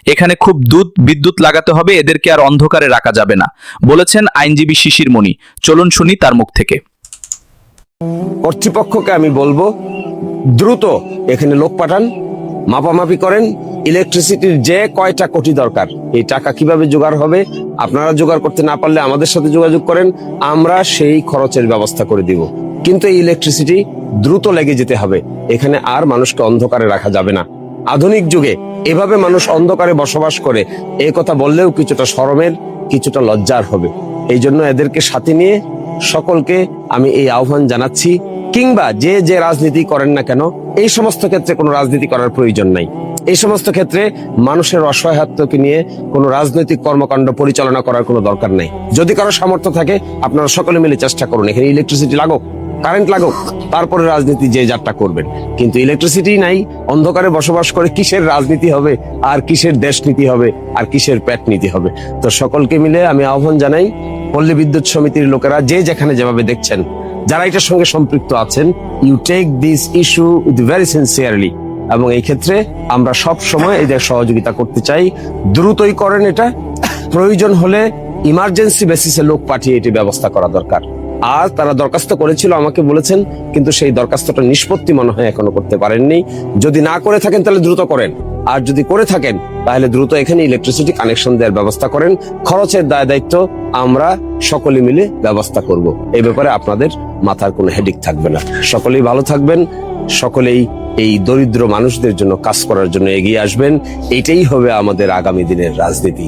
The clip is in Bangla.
এখানে খুব বিদ্যুৎ লাগাতে হবে, এদেরকে আর অন্ধকারে রাখা যাবে না, বলেছেন আইনজীবী শিশির মণি। চলুন শুনি তার মুখ থেকে। কর্তৃপক্ষকে আমি বলবো দ্রুত এখানে লোক পাঠান, মাপামাপি করেন। ইলেকট্রিসিটির যে কয়টা কোটি দরকার, এই টাকা কিভাবে জোগাড় হবে, আপনারা জোগাড় করতে না পারলে আমাদের সাথে যোগাযোগ করেন, আমরা সেই খরচের ব্যবস্থা করে দিব। কিন্তু এই ইলেকট্রিসিটি দ্রুত লেগে যেতে হবে। এখানে আর মানুষকে অন্ধকারে রাখা যাবে না। আধুনিক যুগে এভাবে মানুষ অন্ধকারে বসবাস করে, এই কথা বললেও কিছুটা শরমের, কিছুটা লজ্জার হবে। এই জন্য এদেরকে সাথে নিয়ে সকলকে আমি এই আহ্বান জানাচ্ছি। কিংবা যে যে রাজনীতি করেন না কেন, এই সমস্ত ক্ষেত্রে কোনো রাজনীতি করার প্রয়োজন নাই। এই সমস্ত ক্ষেত্রে মানুষের অসহায়ত্বকে নিয়ে কোনো রাজনৈতিক কর্মকাণ্ড পরিচালনা করার কোনো দরকার নেই। যদি কারো সামর্থ্য থাকে, আপনারা সকলে মিলে চেষ্টা করুন, এখানে ইলেকট্রিসিটি লাগুক, কারেন্ট লাগুক, তারপরে রাজনীতি যে যারটা করবেন। কিন্তু ইলেকট্রিসিটি নাই, অন্ধকারে বসবাস করে কিসের রাজনীতি হবে, আর কিসের দেশ নীতি হবে, আর কিসের পেট নীতি হবে? তো সকলকে মিলে আমি আহ্বান জানাই, পল্লী বিদ্যুৎ সমিতির লোকেরা যে যেখানে যেভাবে দেখছেন, যারা এটার সঙ্গে সম্পৃক্ত আছেন, you take this issue with very sincerely. এবং এই ক্ষেত্রে আমরা সব সময় এদের সহযোগিতা করতে চাই। দ্রুতই করেন এটা। প্রয়োজন হলে ইমার্জেন্সি বেসিসে লোক পাঠিয়ে এটি ব্যবস্থা করা দরকার। আর তারা দরখাস্ত করেছিল, আমাকে বলেছেন, কিন্তু সেই দরখাস্তটা নিষ্পত্তি মনে হয় এখনো করতে পারেননি। যদি না করে থাকেন তাহলে দ্রুত করেন, আর যদি করে থাকেন তাহলে দ্রুত এখানে ইলেকট্রিসিটি কানেকশন দেওয়ার ব্যবস্থা করেন। খরচের দায় দায়িত্ব আমরা সকলে মিলে ব্যবস্থা করব। এই ব্যাপারে আপনাদের মাথার কোনো হেডিক থাকবে না। সকলেই ভালো থাকবেন, সকলেই এই দরিদ্র মানুষদের জন্য কাজ করার জন্য এগিয়ে আসবেন। এটাই হবে আমাদের আগামী দিনের রাজনীতি।